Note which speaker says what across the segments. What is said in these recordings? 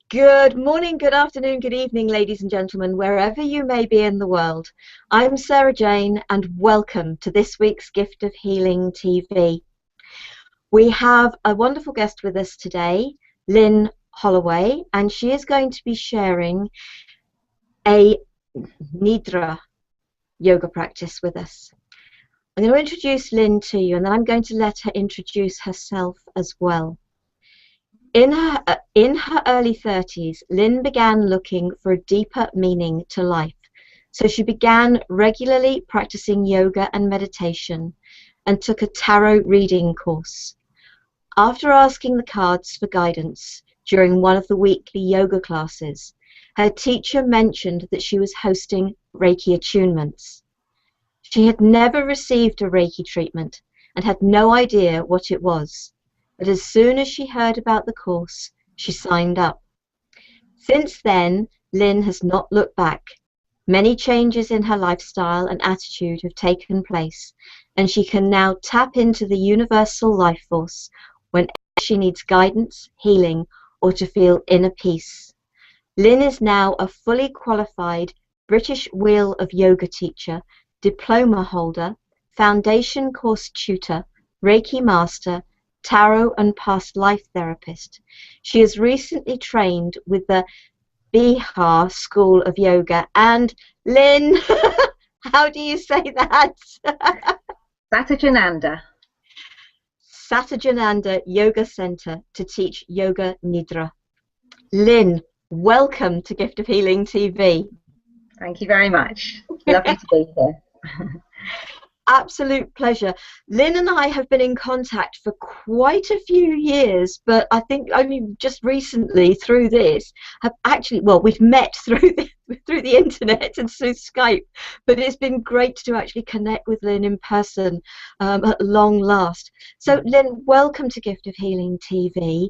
Speaker 1: Good morning, good afternoon, good evening, ladies and gentlemen, wherever you may be in the world. I'm Sarah Jane, and welcome to this week's Gift of Healing TV. We have a wonderful guest with us today, Lynn Holloway, and she is going to be sharing a Nidra yoga practice with us. I'm going to introduce Lynn to you, and then I'm going to let her introduce herself as well. In her early 30s, Lynn began looking for a deeper meaning to life. So she began regularly practicing yoga and meditation and took a tarot reading course. After asking the cards for guidance during one of the weekly yoga classes, her teacher mentioned that she was hosting Reiki attunements. She had never received a Reiki treatment and had no idea what it was. But as soon as she heard about the course, she signed up. Since then, Lynn has not looked back. Many changes in her lifestyle and attitude have taken place, and she can now tap into the universal life force whenever she needs guidance, healing, or to feel inner peace. Lynn is now a fully qualified British Wheel of Yoga teacher, diploma holder, foundation course tutor, Reiki master, tarot and past life therapist. She has recently trained with the Bihar School of Yoga. And Lynn, how do you say that?
Speaker 2: Satchidananda.
Speaker 1: Satchidananda Yoga Center to teach Yoga Nidra. Lynn, welcome to Gift of Healing TV.
Speaker 2: Thank you very much. Lovely to be here.
Speaker 1: Absolute pleasure. Lynn and I have been in contact for quite a few years, but I think only just recently through this have actually, well, we've met through the internet and through Skype, but it's been great to actually connect with Lynn in person at long last. So Lynn, welcome to Gift of Healing TV.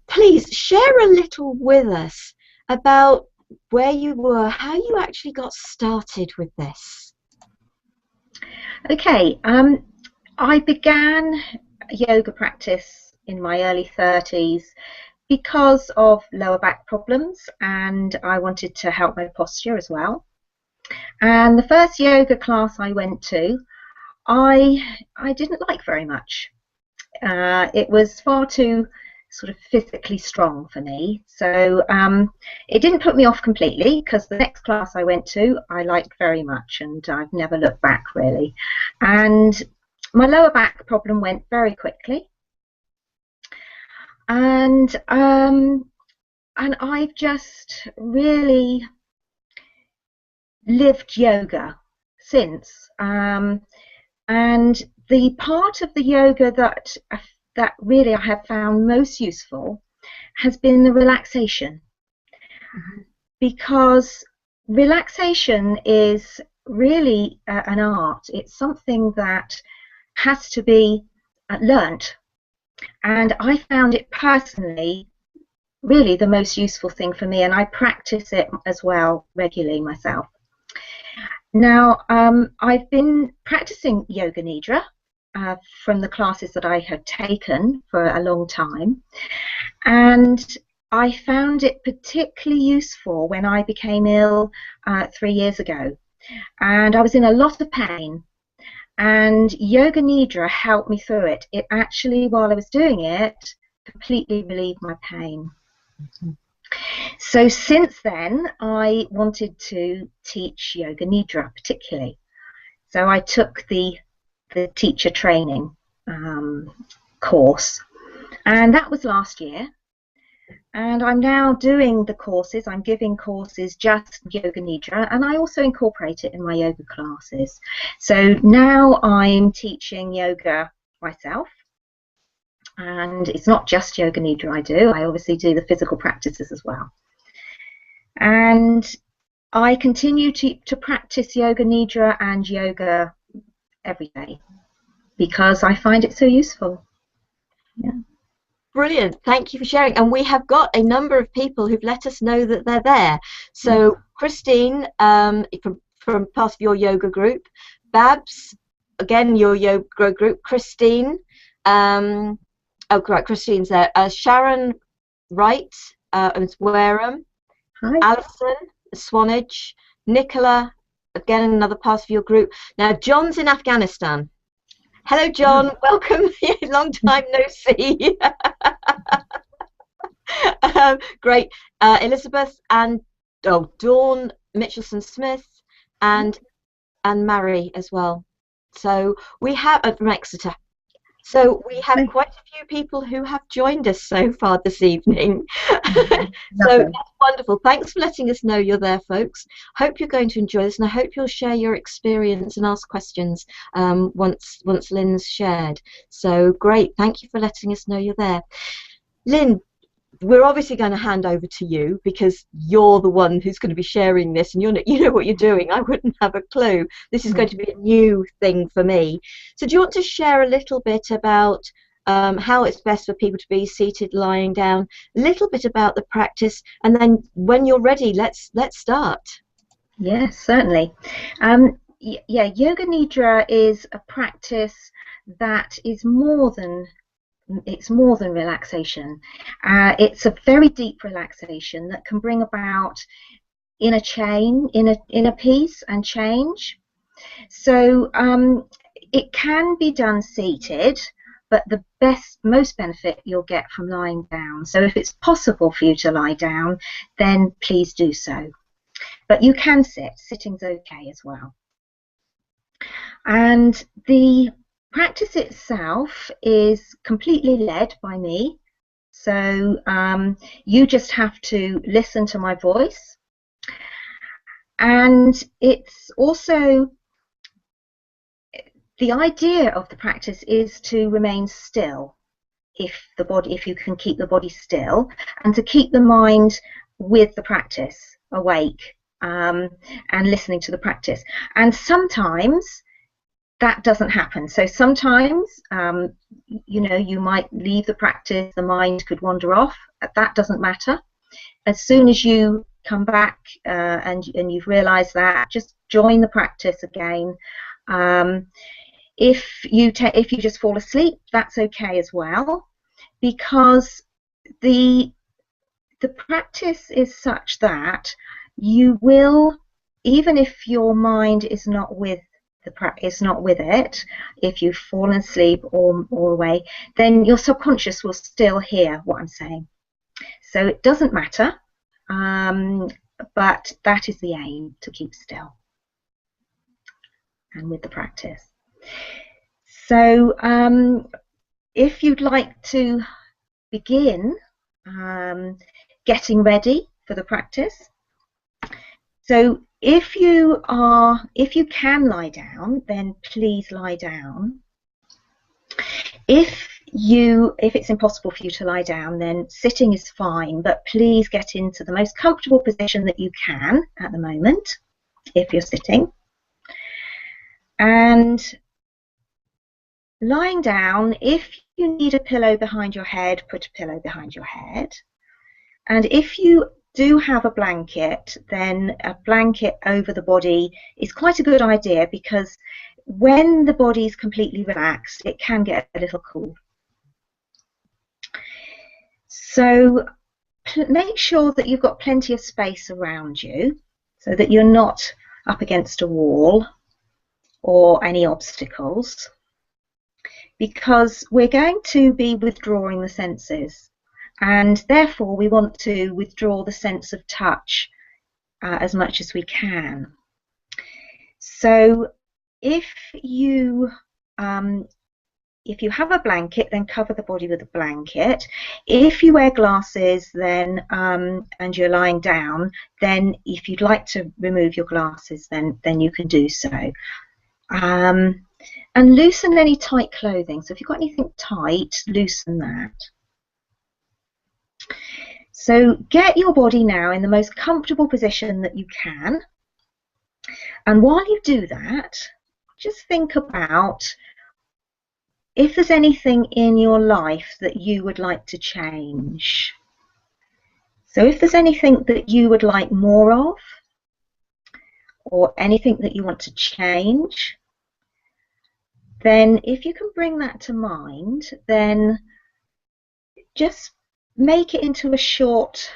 Speaker 1: Please share a little with us about where you were, how you actually got started with this.
Speaker 2: Okay, I began yoga practice in my early 30s because of lower back problems, and I wanted to help my posture as well. And the first yoga class I went to, I didn't like very much. It was far too sort of physically strong for me, so it didn't put me off completely, because the next class I went to I liked very much, and I've never looked back really. And my lower back problem went very quickly, and I've just really lived yoga since, and the part of the yoga that really I have found most useful has been the relaxation. Because relaxation is really an art. It's something that has to be learnt, and I found it personally really the most useful thing for me, and I practice it as well regularly myself. Now, I've been practicing Yoga Nidra from the classes that I had taken for a long time, and I found it particularly useful when I became ill 3 years ago, and I was in a lot of pain, and Yoga Nidra helped me through it. It actually, while I was doing it, completely relieved my pain. So since then I wanted to teach Yoga Nidra particularly, so I took the teacher training course, and that was last year, and I'm now doing the courses. I'm giving courses just Yoga Nidra, and I also incorporate it in my yoga classes. So now I'm teaching yoga myself, and it's not just Yoga Nidra I do. I obviously do the physical practices as well, and I continue to practice Yoga Nidra and yoga every day because I find it so useful. Yeah.
Speaker 1: Brilliant, thank you for sharing. And we have got a number of people who've let us know that they're there. So Christine, from part of your yoga group, Babs, again your yoga group, Christine, oh right, Christine's there, Sharon Wright, it's Wareham,
Speaker 2: Hi.
Speaker 1: Alison, Swanage, Nicola, again another part of your group. Now John's in Afghanistan. Hello John, welcome. Long time no see. Great. Elizabeth and Dawn Mitchelson Smith and Mary as well. So we have from Exeter. So we have quite a few people who have joined us so far this evening. So that's wonderful. Thanks for letting us know you're there, folks. Hope you're going to enjoy this, and I hope you'll share your experience and ask questions once Lynn's shared. So great. Thank you for letting us know you're there. Lynn, we're obviously going to hand over to you because you're the one who's going to be sharing this, and you know what you're doing. I wouldn't have a clue. This is going to be a new thing for me. So do you want to share a little bit about how it's best for people to be seated, lying down, a little bit about the practice, and then when you're ready, let's start.
Speaker 2: Yes, certainly. Yeah, Yoga Nidra is a practice that is more than relaxation. It's a very deep relaxation that can bring about inner peace and change. So it can be done seated, but the most benefit you'll get from lying down. So if it's possible for you to lie down, then please do so. But you can sit. Sitting's okay as well. And the practice itself is completely led by me, so you just have to listen to my voice, and it's also the idea of the practice is to remain still if you can keep the body still, and to keep the mind with the practice, awake, and listening to the practice. And sometimes that doesn't happen. So sometimes, you might leave the practice, the mind could wander off. That doesn't matter. As soon as you come back and you've realised that, just join the practice again. If you just fall asleep, that's okay as well, because the practice is such that you will, even if your mind is not with it, if you've fallen asleep or away, then your subconscious will still hear what I'm saying. So it doesn't matter, but that is the aim, to keep still and with the practice. So if you'd like to begin getting ready for the practice, so if you can lie down, then please lie down. If it's impossible for you to lie down, then sitting is fine, but please get into the most comfortable position that you can at the moment if you're sitting. And lying down, if you need a pillow behind your head, put a pillow behind your head. And if you do have a blanket, then a blanket over the body is quite a good idea, because when the body is completely relaxed, it can get a little cool. So make sure that you've got plenty of space around you, so that you're not up against a wall or any obstacles, because we're going to be withdrawing the senses. And therefore, we want to withdraw the sense of touch as much as we can. So if you have a blanket, then cover the body with a blanket. If you wear glasses, then and you're lying down, then if you'd like to remove your glasses, then you can do so. And loosen any tight clothing. So if you've got anything tight, loosen that. So get your body now in the most comfortable position that you can. And while you do that, just think about if there's anything in your life that you would like to change. So if there's anything that you would like more of, or anything that you want to change, then if you can bring that to mind, then just make it into a short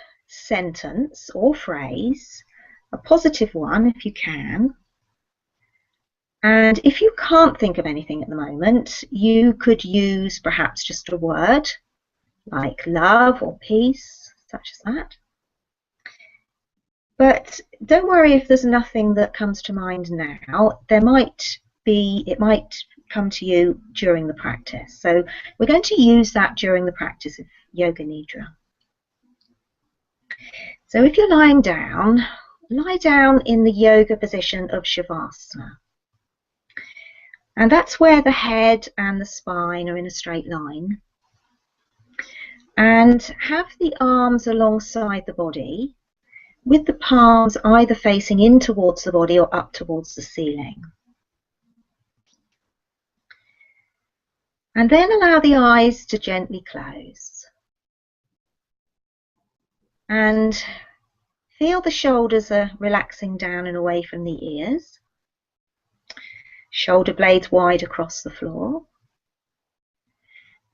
Speaker 2: sentence or phrase, a positive one if you can. And if you can't think of anything at the moment, you could use perhaps just a word like love or peace, such as that. But don't worry if there's nothing that comes to mind now. It might come to you during the practice. So we're going to use that during the practice of Yoga Nidra. So if you're lying down, lie down in the yoga position of Shavasana. And that's where the head and the spine are in a straight line. And have the arms alongside the body, with the palms either facing in towards the body or up towards the ceiling. And then allow the eyes to gently close. And feel the shoulders are relaxing down and away from the ears. Shoulder blades wide across the floor.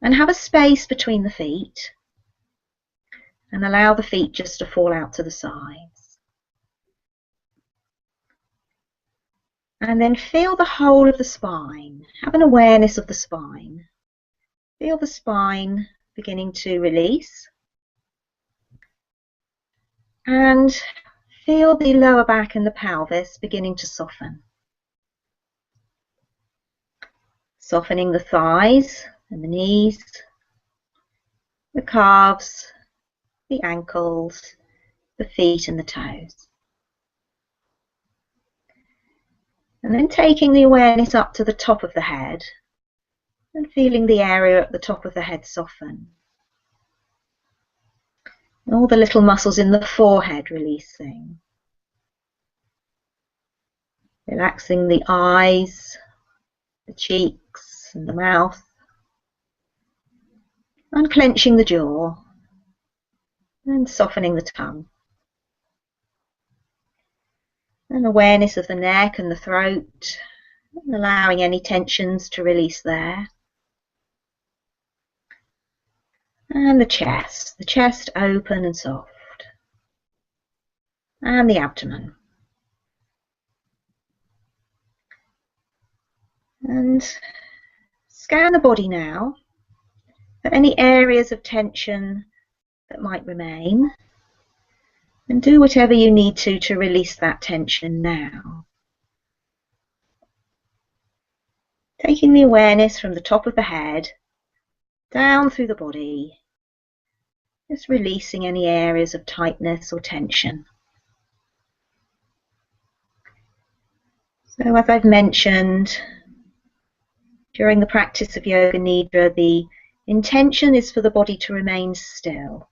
Speaker 2: And have a space between the feet. And allow the feet just to fall out to the sides. And then feel the whole of the spine. Have an awareness of the spine. Feel the spine beginning to release. And feel the lower back and the pelvis beginning to soften. Softening the thighs and the knees, the calves, the ankles, the feet and the toes. And then taking the awareness up to the top of the head and feeling the area at the top of the head soften. All the little muscles in the forehead releasing. Relaxing the eyes, the cheeks and the mouth. Unclenching the jaw and softening the tongue. And awareness of the neck and the throat, and allowing any tensions to release there. And the chest open and soft. And the abdomen. And scan the body now for any areas of tension that might remain. And do whatever you need to release that tension now. Taking the awareness from the top of the head down through the body, just releasing any areas of tightness or tension. So as I've mentioned, during the practice of Yoga Nidra, the intention is for the body to remain still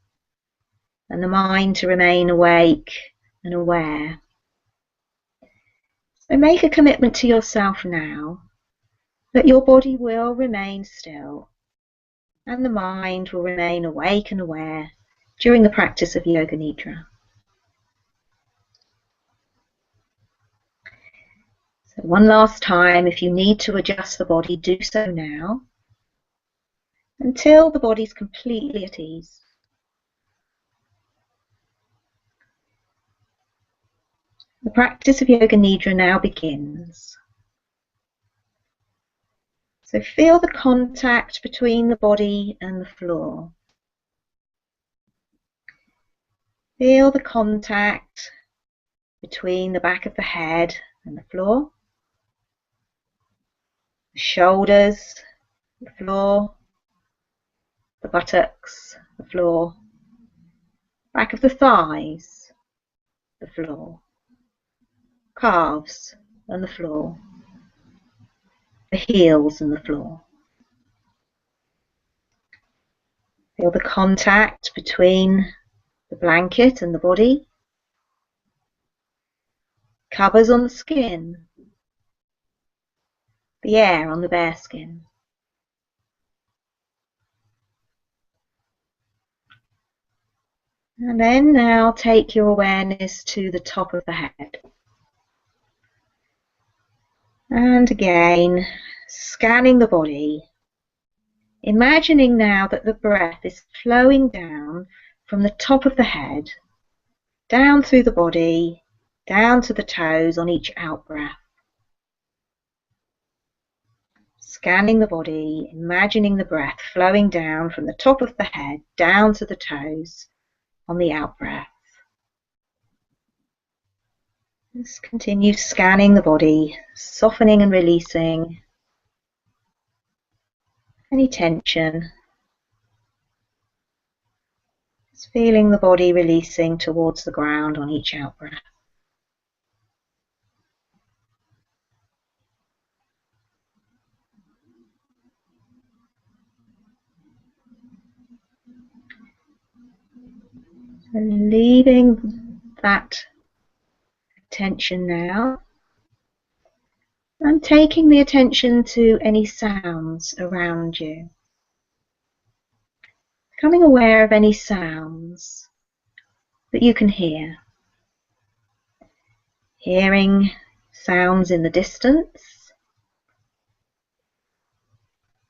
Speaker 2: and the mind to remain awake and aware. So make a commitment to yourself now that your body will remain still and the mind will remain awake and aware during the practice of Yoga Nidra. So one last time, if you need to adjust the body, do so now until the body's completely at ease. The practice of Yoga Nidra now begins. So feel the contact between the body and the floor. Feel the contact between the back of the head and the floor, the shoulders, the floor, the buttocks, the floor, back of the thighs, the floor, calves and the floor, the heels and the floor. Feel the contact between the blanket and the body, covers on the skin, the air on the bare skin. And then now take your awareness to the top of the head. And again, scanning the body, imagining now that the breath is flowing down from the top of the head down through the body, down to the toes on each out-breath. Scanning the body, imagining the breath flowing down from the top of the head down to the toes on the out-breath. Just continue scanning the body, softening and releasing any tension. Just feeling the body releasing towards the ground on each out-breath. And leaving that attention now, and taking the attention to any sounds around you. Becoming aware of any sounds that you can hear. Hearing sounds in the distance.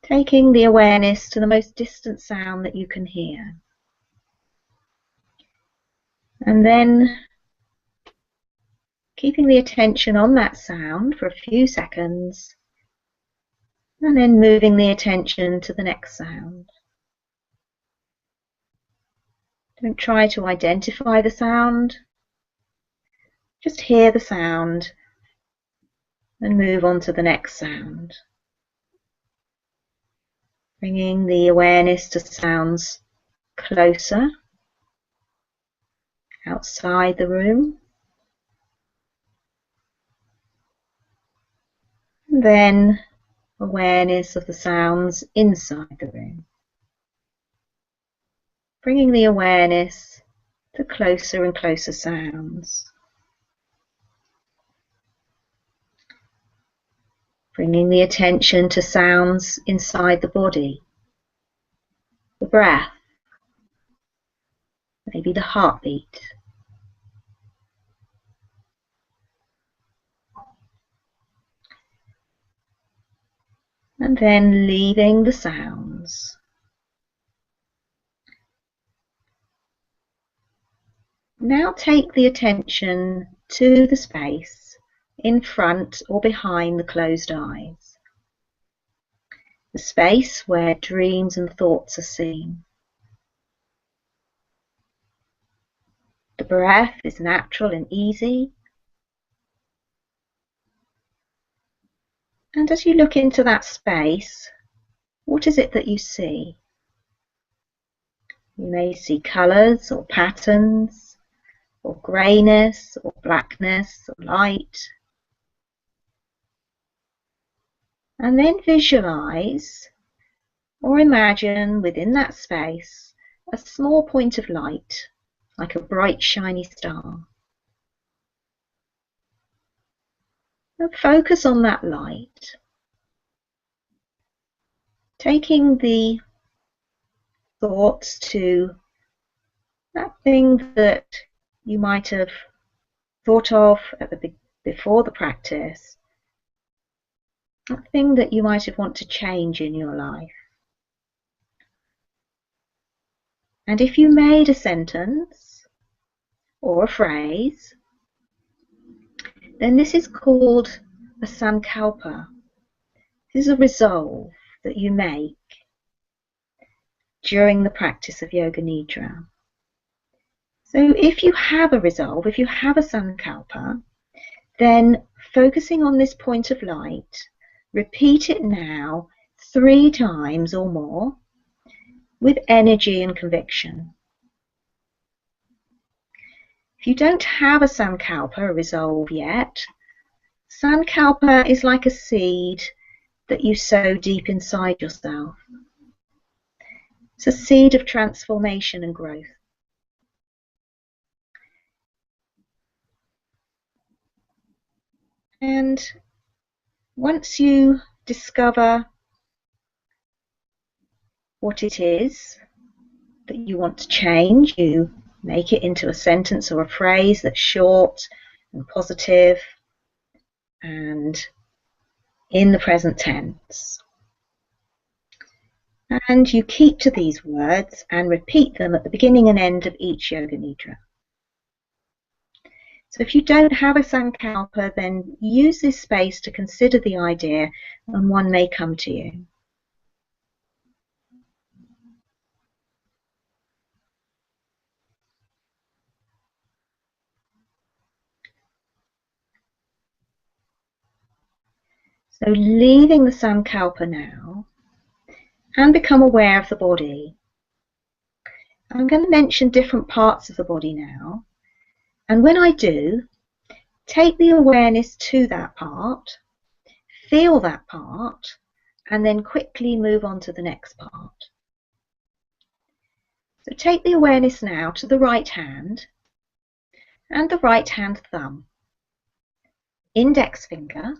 Speaker 2: Taking the awareness to the most distant sound that you can hear. And then keeping the attention on that sound for a few seconds, and then moving the attention to the next sound. Don't try to identify the sound, just hear the sound and move on to the next sound. Bringing the awareness to sounds closer, outside the room. And then awareness of the sounds inside the room. Bringing the awareness to closer and closer sounds. Bringing the attention to sounds inside the body. The breath. Maybe the heartbeat. And then leaving the sounds. Now take the attention to the space in front or behind the closed eyes. The space where dreams and thoughts are seen. The breath is natural and easy. And as you look into that space, what is it that you see? You may see colours or patterns, or greyness or blackness or light. And then visualise or imagine within that space a small point of light, like a bright shiny star. And focus on that light, taking the thoughts to that thing that you might have thought of before the practice, that thing that you might have wanted to change in your life. And if you made a sentence or a phrase, then this is called a sankalpa. This is a resolve that you make during the practice of Yoga Nidra. So if you have a resolve, if you have a sankalpa, then focusing on this point of light, repeat it now 3 times or more with energy and conviction. If you don't have a sankalpa, a resolve yet, sankalpa is like a seed that you sow deep inside yourself. It's a seed of transformation and growth. And once you discover what it is that you want to change, you make it into a sentence or a phrase that's short and positive and in the present tense. And you keep to these words and repeat them at the beginning and end of each Yoga Nidra. So if you don't have a sankalpa, then use this space to consider the idea, and one may come to you. So leaving the sankalpa now, and become aware of the body. I'm going to mention different parts of the body now, and when I do, take the awareness to that part, feel that part, and then quickly move on to the next part. So take the awareness now to the right hand and the right hand thumb, index finger,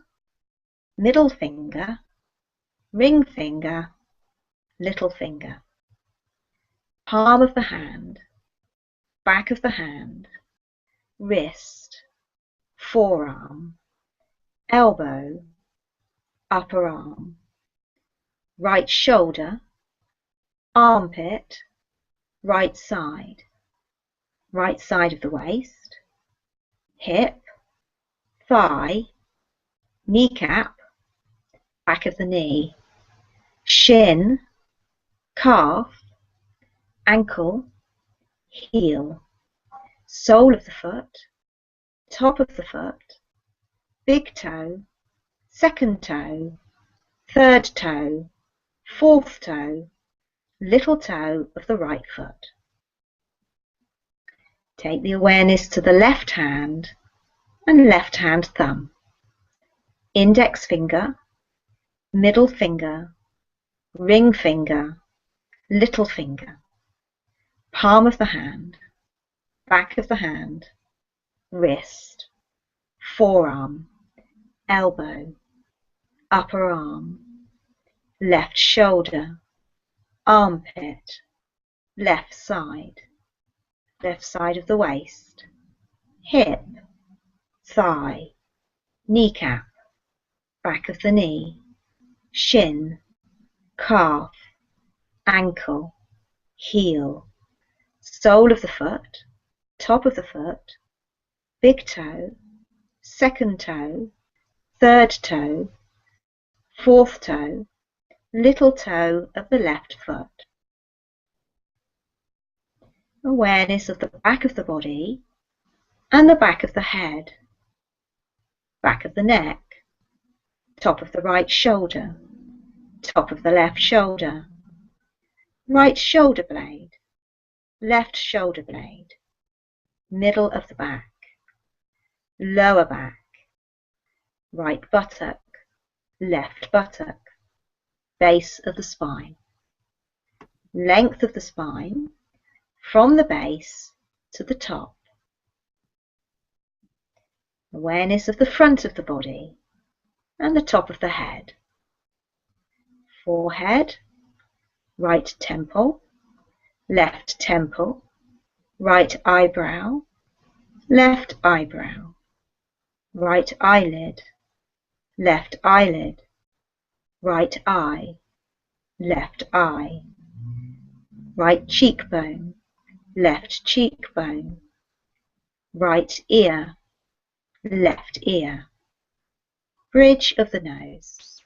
Speaker 2: middle finger, ring finger, little finger, palm of the hand, back of the hand, wrist, forearm, elbow, upper arm, right shoulder, armpit, right side of the waist, hip, thigh, kneecap, back of the knee, shin, calf, ankle, heel, sole of the foot, top of the foot, big toe, second toe, third toe, fourth toe, little toe of the right foot. Take the awareness to the left hand and left hand thumb, index finger, middle finger, ring finger, little finger, palm of the hand, back of the hand, wrist, forearm, elbow, upper arm, left shoulder, armpit, left side of the waist, hip, thigh, kneecap, back of the knee, shin, calf, ankle, heel, sole of the foot, top of the foot, big toe, second toe, third toe, fourth toe, little toe of the left foot. Awareness of the back of the body and the back of the head, back of the neck, top of the right shoulder, top of the left shoulder, right shoulder blade, left shoulder blade, middle of the back, lower back, right buttock, left buttock, base of the spine, length of the spine from the base to the top. Awareness of the front of the body and the top of the head, forehead, right temple, left right eyebrow, left eyebrow, right eyelid, left eyelid, right eye, left eye, right cheekbone, left cheekbone, right ear, left ear, bridge of the nose,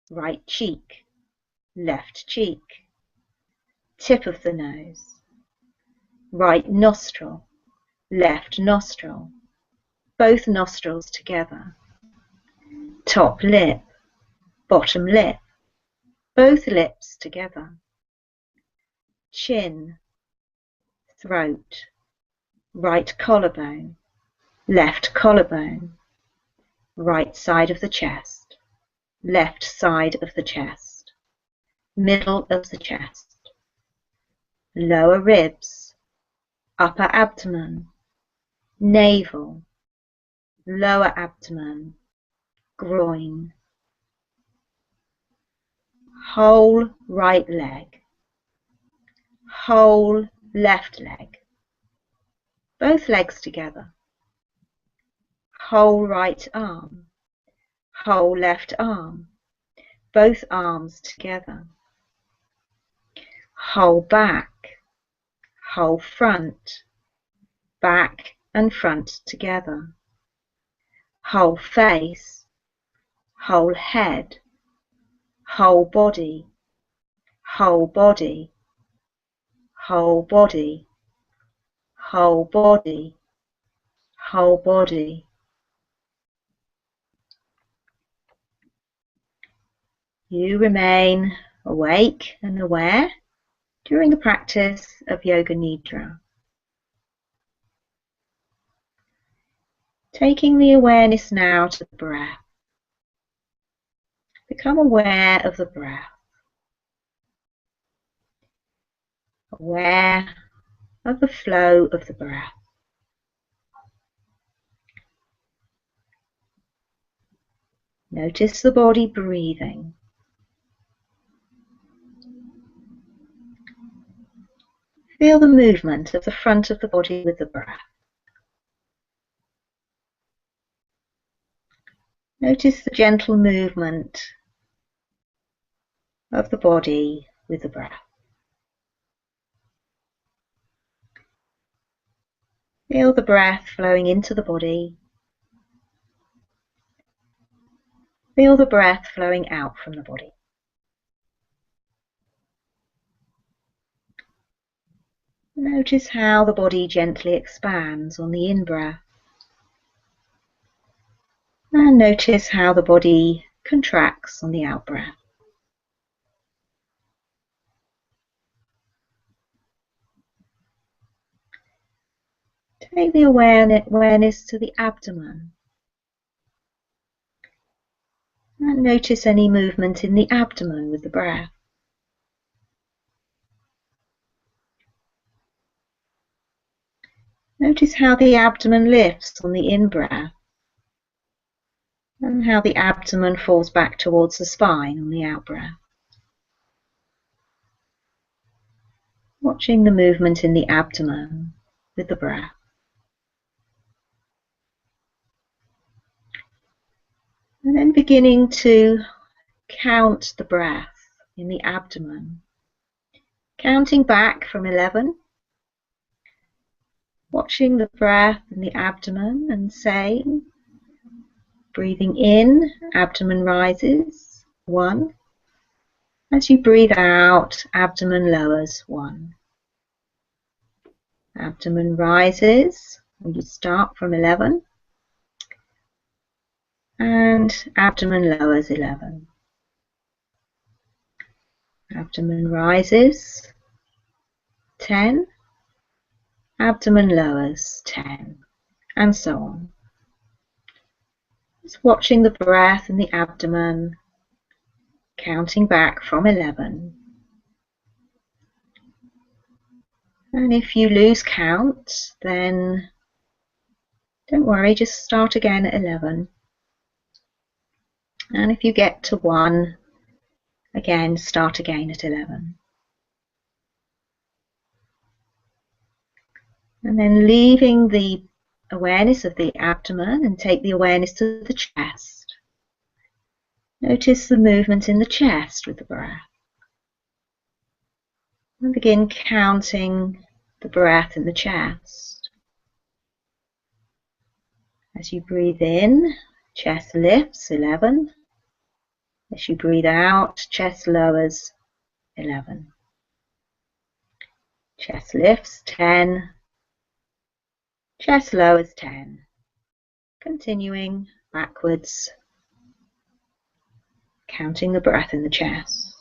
Speaker 2: right cheek, left cheek, tip of the nose, right nostril, left nostril, both nostrils together, top lip, bottom lip, both lips together, chin, throat, right collarbone, left collarbone, right side of the chest, left side of the chest, middle of the chest, lower ribs, upper abdomen, navel, lower abdomen, groin, whole right leg, whole left leg, both legs together, whole right arm, whole left arm, both arms together, whole back, whole front, back and front together. Whole face, whole head, whole body, whole body, whole body, whole body, whole body. You remain awake and aware during the practice of Yoga Nidra. Taking the awareness now to the breath. Become aware of the breath. Aware of the flow of the breath. Notice the body breathing. Feel the movement of the front of the body with the breath. Notice the gentle movement of the body with the breath. Feel the breath flowing into the body. Feel the breath flowing out from the body. Notice how the body gently expands on the in-breath. And notice how the body contracts on the out-breath. Take the awareness to the abdomen. And notice any movement in the abdomen with the breath. Notice how the abdomen lifts on the in-breath and how the abdomen falls back towards the spine on the out-breath. Watching the movement in the abdomen with the breath. And then beginning to count the breath in the abdomen. Counting back from 11. Watching the breath in the abdomen and saying, breathing in, abdomen rises, 1. As you breathe out, abdomen lowers, 1. Abdomen rises, and you start from 11. And abdomen lowers, 11. Abdomen rises, 10. Abdomen lowers, 10. And so on. Just watching the breath in the abdomen, counting back from 11. And if you lose count, then don't worry, just start again at 11. And if you get to 1, again, start again at 11. And then leaving the awareness of the abdomen and take the awareness to the chest. Notice the movement in the chest with the breath. And begin counting the breath in the chest. As you breathe in, chest lifts, 11. As you breathe out, chest lowers, 11. Chest lifts, 10. Chest lowers, 10. Continuing backwards, counting the breath in the chest.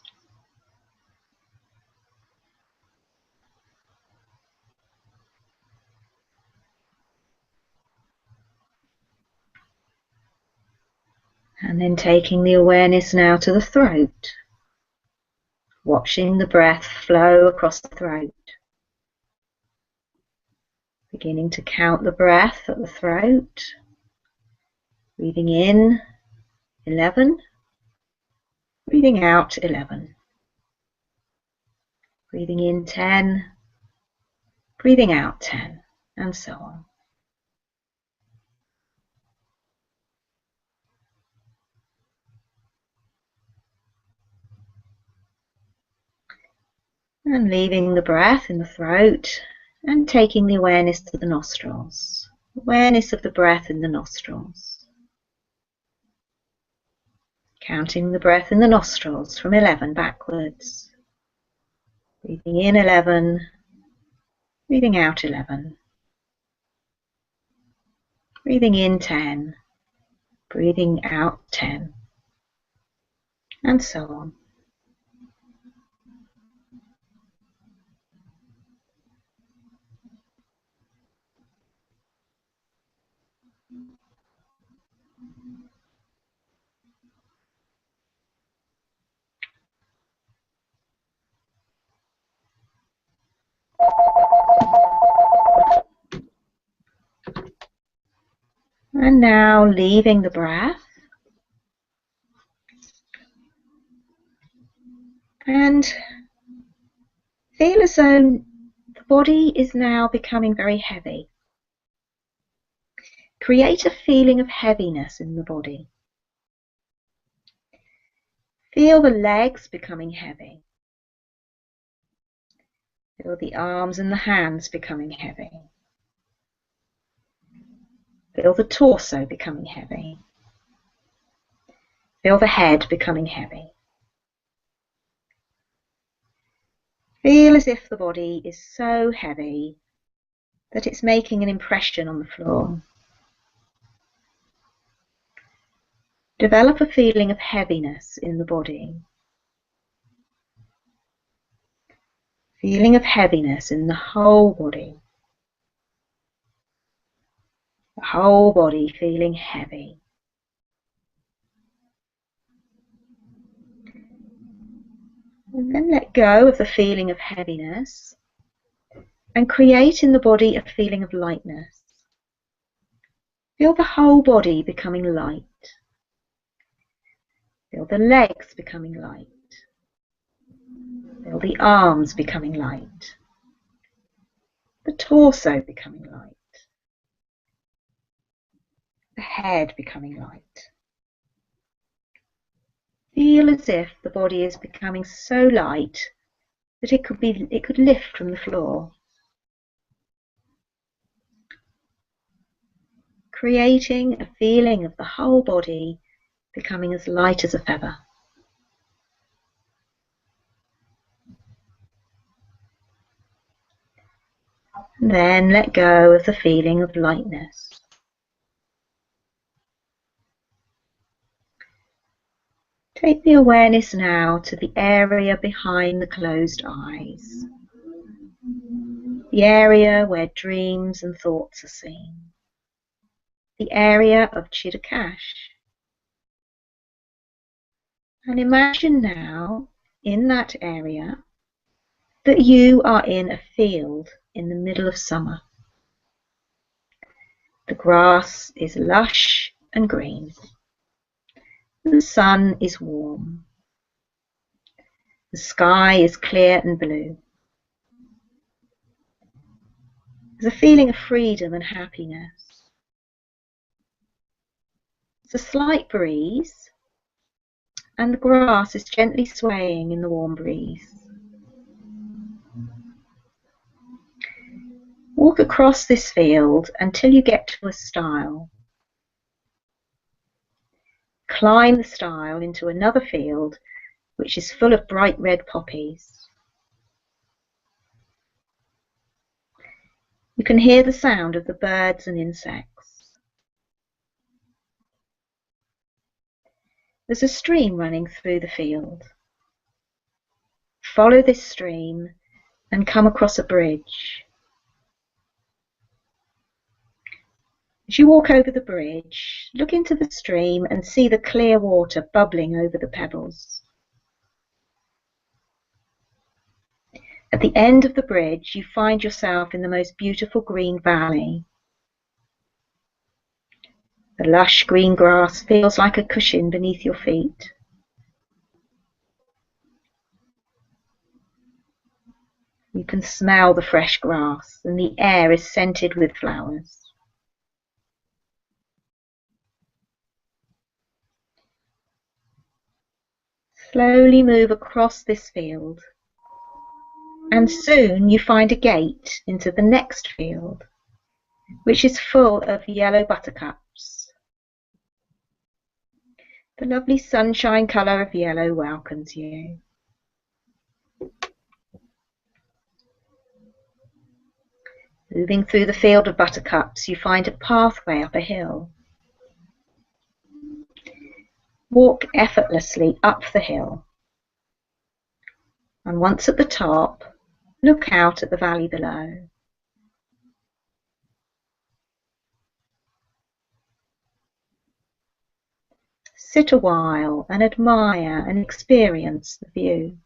Speaker 2: And then taking the awareness now to the throat, watching the breath flow across the throat. Beginning to count the breath at the throat. Breathing in, 11. Breathing out, 11. Breathing in, 10. Breathing out, 10. And so on. And leaving the breath in the throat and taking the awareness to the nostrils. Awareness of the breath in the nostrils. Counting the breath in the nostrils from 11 backwards. Breathing in 11, breathing out 11. Breathing in 10, breathing out 10, and so on. And now leaving the breath and feel as though the body is now becoming very heavy. Create a feeling of heaviness in the body. Feel the legs becoming heavy. Feel the arms and the hands becoming heavy. Feel the torso becoming heavy. Feel the head becoming heavy. Feel as if the body is so heavy that it's making an impression on the floor. Develop a feeling of heaviness in the body. Feeling of heaviness in the whole body. The whole body feeling heavy. And then let go of the feeling of heaviness and create in the body a feeling of lightness. Feel the whole body becoming light. Feel the legs becoming light. Feel the arms becoming light. The torso becoming light. The head becoming light. Feel as if the body is becoming so light that it could lift from the floor. Creating a feeling of the whole body becoming as light as a feather. And then let go of the feeling of lightness. Take the awareness now to the area behind the closed eyes, the area where dreams and thoughts are seen, the area of Chittakash. And imagine now, in that area, that you are in a field in the middle of summer. The grass is lush and green. The sun is warm. The sky is clear and blue. There's a feeling of freedom and happiness. There's a slight breeze, and the grass is gently swaying in the warm breeze. Walk across this field until you get to a stile. Climb the stile into another field which is full of bright red poppies. You can hear the sound of the birds and insects. There's a stream running through the field. Follow this stream and come across a bridge. As you walk over the bridge, look into the stream and see the clear water bubbling over the pebbles. At the end of the bridge, you find yourself in the most beautiful green valley. The lush green grass feels like a cushion beneath your feet. You can smell the fresh grass, and the air is scented with flowers. Slowly move across this field, and soon you find a gate into the next field. which is full of yellow buttercups. The lovely sunshine colour of yellow welcomes you. Moving through the field of buttercups, you find a pathway up a hill. Walk effortlessly up the hill, and once at the top, look out at the valley below. Sit a while and admire and experience the view.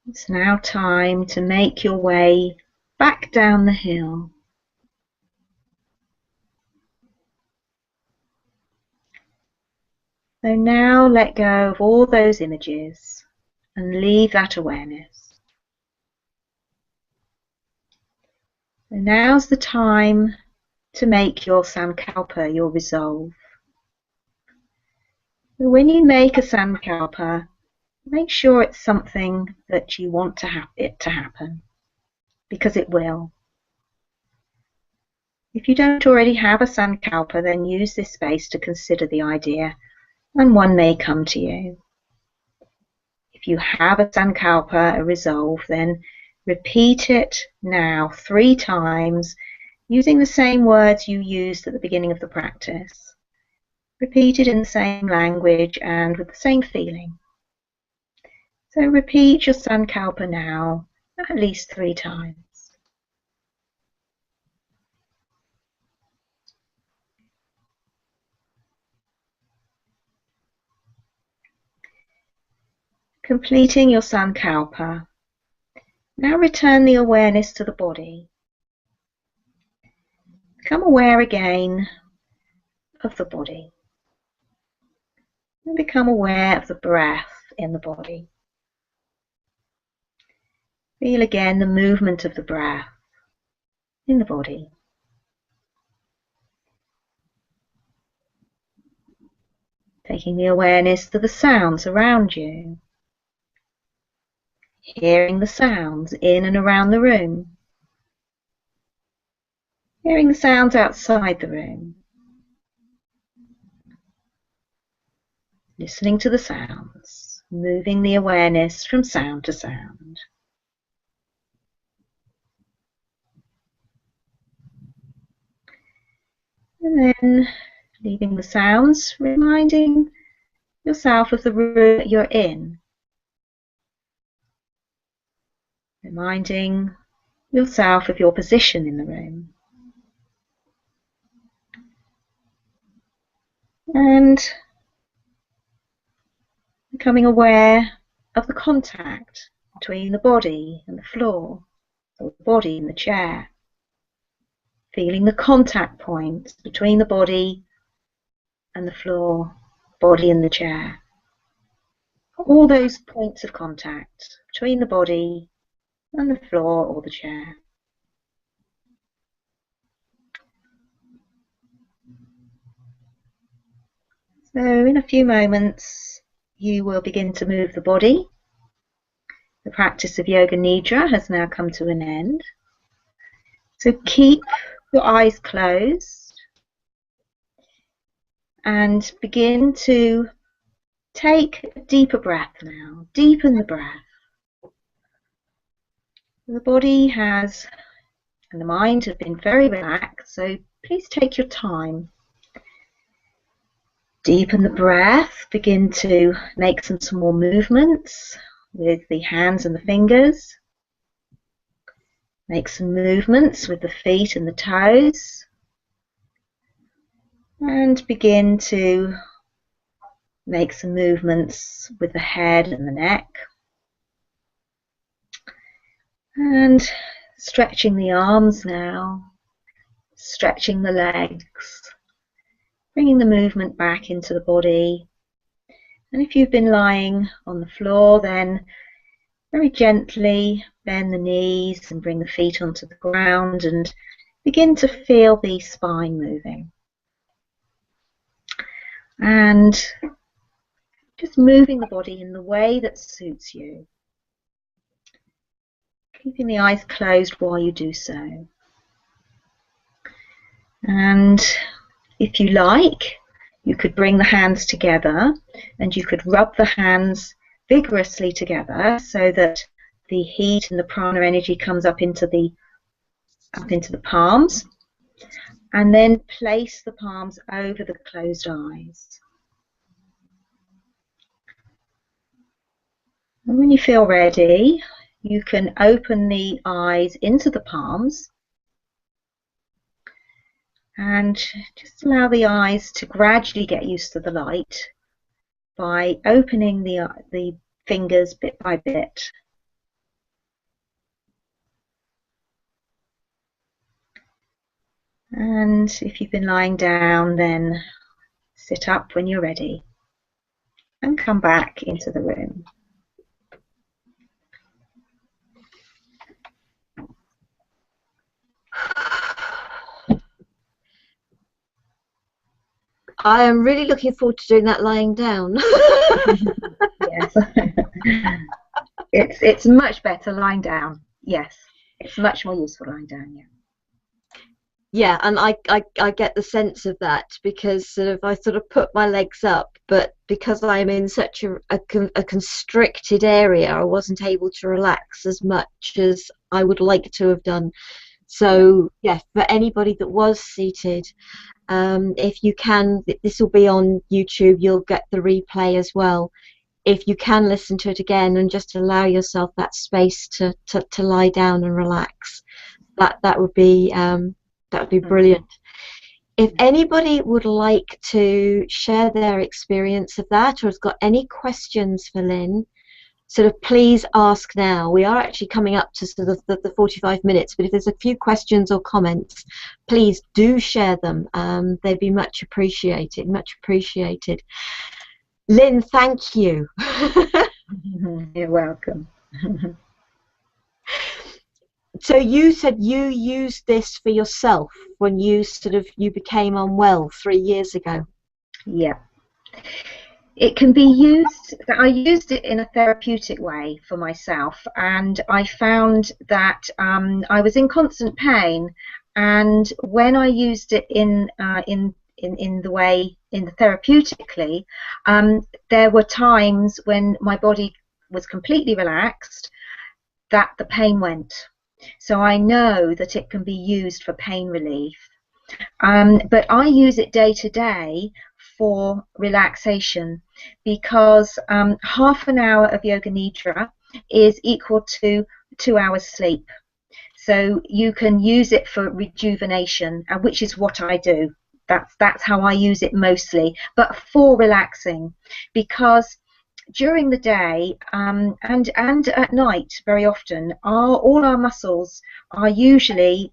Speaker 2: It's now time to make your way back down the hill. So now let go of all those images and leave that awareness. So now's the time to make your sankalpa, your resolve. So when you make a sankalpa, make sure it's something that you want it to happen, because it will. If you don't already have a sankalpa, then use this space to consider the idea, and one may come to you. If you have a sankalpa, a resolve, then repeat it now 3 times using the same words you used at the beginning of the practice. Repeat it in the same language and with the same feeling. So repeat your sankalpa now at least 3 times. Completing your sankalpa, now return the awareness to the body. Become aware again of the body. And become aware of the breath in the body. Feel again the movement of the breath in the body. Taking the awareness to the sounds around you. Hearing the sounds in and around the room. Hearing the sounds outside the room. Listening to the sounds, moving the awareness from sound to sound. And then leaving the sounds, reminding yourself of the room that you're in. Reminding yourself of your position in the room. And becoming aware of the contact between the body and the floor, or the body and the chair. Feeling the contact points between the body and the floor, body and the chair. All those points of contact between the body and the floor or the chair. So in a few moments you will begin to move the body. The practice of Yoga Nidra has now come to an end. So keep your eyes closed and begin to take a deeper breath now. Deepen the breath. The body has and the mind have been very relaxed, so please take your time. Deepen the breath. Begin to make some more movements with the hands and the fingers. Make some movements with the feet and the toes. And begin to make some movements with the head and the neck. And stretching the arms now, stretching the legs, bringing the movement back into the body. And if you've been lying on the floor, then very gently bend the knees and bring the feet onto the ground and begin to feel the spine moving. And just moving the body in the way that suits you. Keeping the eyes closed while you do so. And if you like, you could bring the hands together and you could rub the hands vigorously together so that the heat and the prana energy comes up into the palms, and then place the palms over the closed eyes. And when you feel ready, you can open the eyes into the palms and just allow the eyes to gradually get used to the light by opening the fingers bit by bit. And if you've been lying down, then sit up when you're ready and come back into the room.
Speaker 1: I am really looking forward to doing that lying down.
Speaker 2: Yes. It's much better lying down. Yes. It's much more useful lying down, yeah.
Speaker 1: Yeah, and I get the sense of that because I sort of put my legs up, but because I'm in such a constricted area, I wasn't able to relax as much as I would like to have done. So yeah, for anybody that was seated, if you can, this will be on YouTube, you'll get the replay as well. If you can listen to it again and just allow yourself that space to lie down and relax, that would be brilliant. If anybody would like to share their experience of that or has got any questions for Lynn, sort of please ask now. We are actually coming up to sort of the 45 minutes, but if there's a few questions or comments, please do share them. They'd be much appreciated, much appreciated. Lynn, thank you.
Speaker 2: You're welcome.
Speaker 1: So you said you used this for yourself when you became unwell 3 years ago.
Speaker 2: Yeah. It can be used, I used it in a therapeutic way for myself, and I found that I was in constant pain, and when I used it in the therapeutically, there were times when my body was completely relaxed that the pain went. So I know that it can be used for pain relief. But I use it day to day for relaxation because half an hour of Yoga Nidra is equal to 2 hours sleep. So you can use it for rejuvenation, which is what I do. That's how I use it mostly, but for relaxing, because during the day and at night very often all our muscles are usually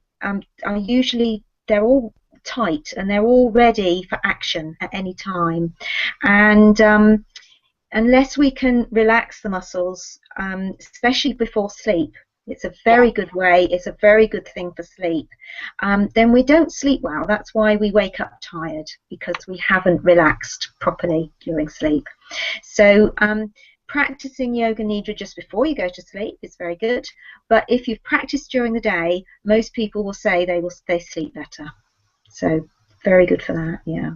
Speaker 2: they're all tight and they're all ready for action at any time, and unless we can relax the muscles, especially before sleep, it's a very good way, it's a very good thing for sleep, then we don't sleep well. That's why we wake up tired, because we haven't relaxed properly during sleep. So practicing Yoga Nidra just before you go to sleep is very good, but if you've practiced during the day, most people will say they sleep better. So very good for that, yeah.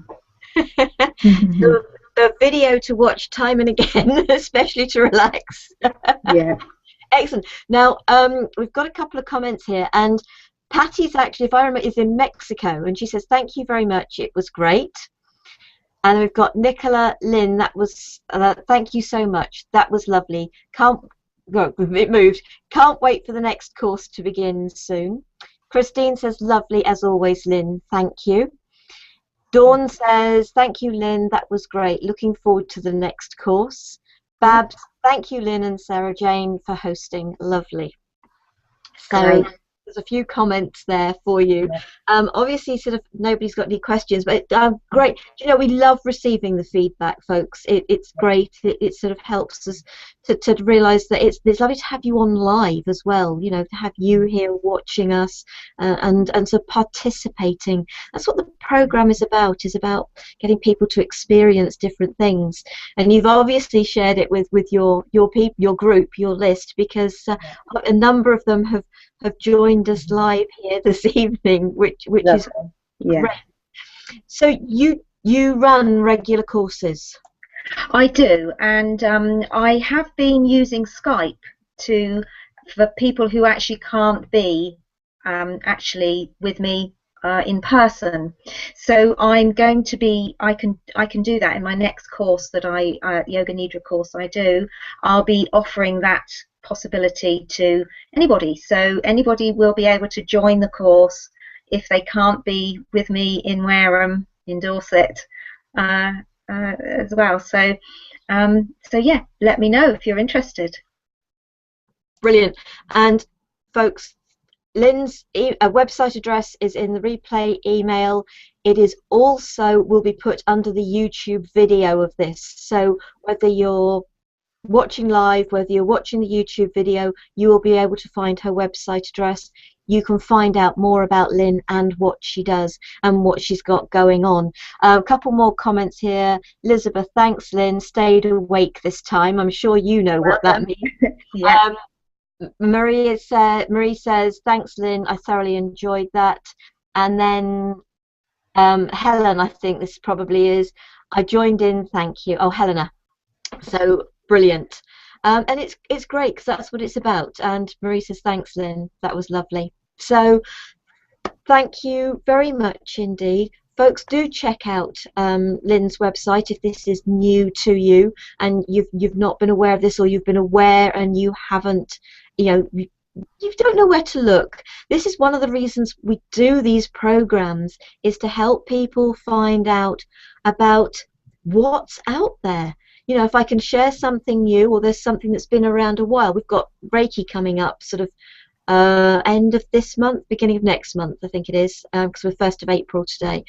Speaker 1: The video to watch time and again, especially to relax.
Speaker 2: Yeah.
Speaker 1: Excellent. Now, we've got a couple of comments here, and Patty's actually, if I remember, is in Mexico, and she says, thank you very much, it was great. And we've got Nicola, Lynn, that was, thank you so much, that was lovely. Can't well, it moved. Can't wait for the next course to begin soon. Christine says, lovely as always, Lynn. Thank you. Dawn says, thank you, Lynn. That was great. Looking forward to the next course. Babs, thank you, Lynn and Sarah Jane, for hosting. Lovely. So there's a few comments there for you. Obviously, sort of nobody's got any questions, but great. You know, we love receiving the feedback, folks. It's great. It sort of helps us to realise that it's lovely to have you on live as well. You know, to have you here watching us and sort of participating. That's what the programme is about getting people to experience different things. And you've obviously shared it with your people, your group, your list, because a number of them have joined us live here this evening, which is great. So you run regular courses?
Speaker 2: I do, and I have been using Skype for people who actually can't be actually with me in person. So I'm going to be, I can do that in my next course that Yoga Nidra course I do. I'll be offering that possibility to anybody, so anybody will be able to join the course if they can't be with me in Wareham, in Dorset, as well. So yeah, let me know if you're interested.
Speaker 1: Brilliant. And folks, Lynn's website address is in the replay email. It is also will be put under the YouTube video of this, so whether you're watching live, whether you're watching the YouTube video, you will be able to find her website address. You can find out more about Lynn and what she does and what she's got going on. A couple more comments here. Elizabeth, thanks, Lynn. Stayed awake this time. I'm sure you know what that means.
Speaker 2: Yeah.
Speaker 1: Marie says, thanks, Lynn. I thoroughly enjoyed that. And then Helen, I think this probably is. I joined in. Thank you. Oh, Helena. So brilliant. And it's great because that's what it's about. And Marie says, thanks, Lynn. That was lovely. So thank you very much indeed. Folks, do check out Lynn's website if this is new to you and you've not been aware of this, or you've been aware and you haven't, you don't know where to look. This is one of the reasons we do these programs, is to help people find out about what's out there. You know, if I can share something new, or there's something that's been around a while. We've got Reiki coming up sort of end of this month, beginning of next month, I think it is, because we're 1st of April today.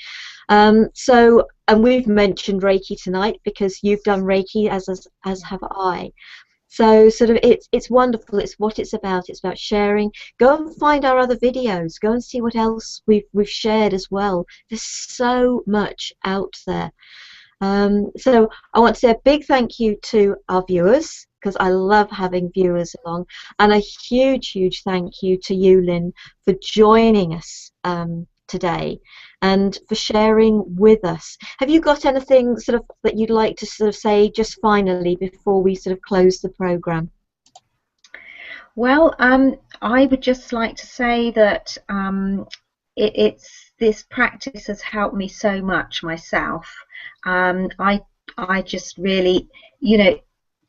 Speaker 1: And we've mentioned Reiki tonight because you've done Reiki, as have I. So sort of it's wonderful. It's what it's about. It's about sharing. Go and find our other videos. Go and see what else we've shared as well. There's so much out there. So I want to say a big thank you to our viewers, because I love having viewers along, and a huge thank you to you, Lynn, for joining us today and for sharing with us. Have you got anything sort of that you'd like to sort of say just finally before we sort of close the program?
Speaker 2: Well, I would just like to say that this practice has helped me so much myself. I just really,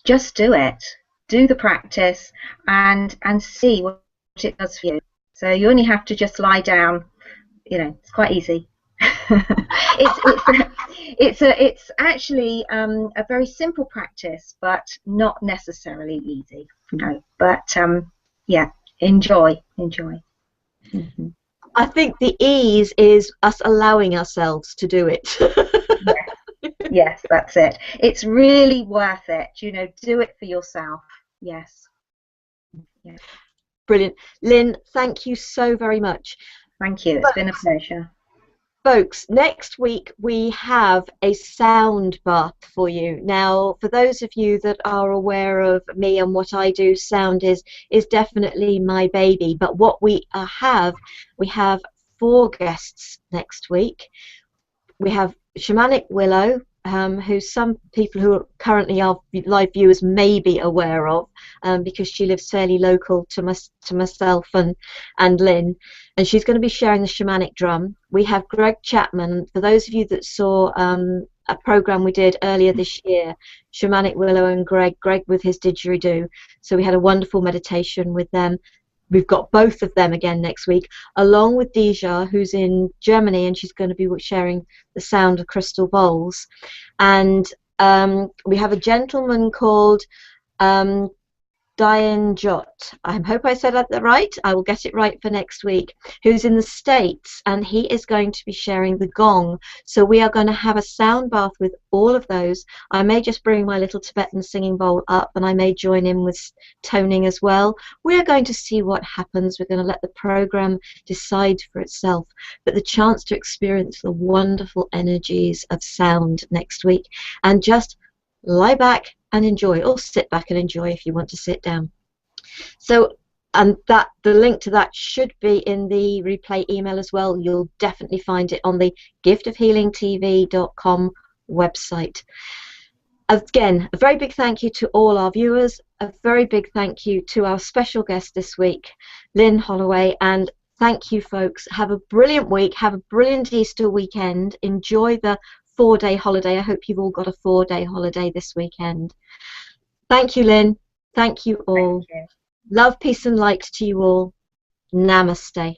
Speaker 2: just do it. Do the practice and see what it does for you. So you only have to just lie down. It's quite easy. It's actually a very simple practice, but not necessarily easy. But yeah, enjoy. Mm-hmm.
Speaker 1: I think the ease is us allowing ourselves to do it.
Speaker 2: Yes, that's it. It's really worth it. Do it for yourself. Yes.
Speaker 1: Brilliant. Lynn, thank you so very much.
Speaker 2: Thank you. It's been a pleasure.
Speaker 1: Folks, next week we have a sound bath for you. Now, for those of you that are aware of me and what I do, sound is definitely my baby. But what we have 4 guests next week. We have Shamanic Willow, who some people who are currently our live viewers may be aware of, because she lives fairly local to myself and Lynn, and she's going to be sharing the shamanic drum. We have Greg Chapman. For those of you that saw a program we did earlier this year, Shamanic Willow and Greg with his didgeridoo. So we had a wonderful meditation with them. We've got both of them again next week, along with Deja, who's in Germany, and she's going to be sharing the sound of crystal bowls. And we have a gentleman called Diane Jot, I hope I said that right, I will get it right for next week, who's in the States, and he is going to be sharing the gong. So we are going to have a sound bath with all of those. I may just bring my little Tibetan singing bowl up, and I may join in with toning as well. We're going to see what happens. We're going to let the program decide for itself, but the chance to experience the wonderful energies of sound next week, and just lie back and enjoy, or sit back and enjoy if you want to sit down. So, and that the link to that should be in the replay email as well. You'll definitely find it on the giftofhealingtv.com website. Again, a very big thank you to all our viewers, a very big thank you to our special guest this week, Lynn Holloway, and thank you, folks. Have a brilliant week, have a brilliant Easter weekend, enjoy the 4-day holiday. I hope you've all got a 4-day holiday this weekend. Thank you, Lynn. Thank you all.
Speaker 2: Thank you.
Speaker 1: Love, peace and light to you all. Namaste.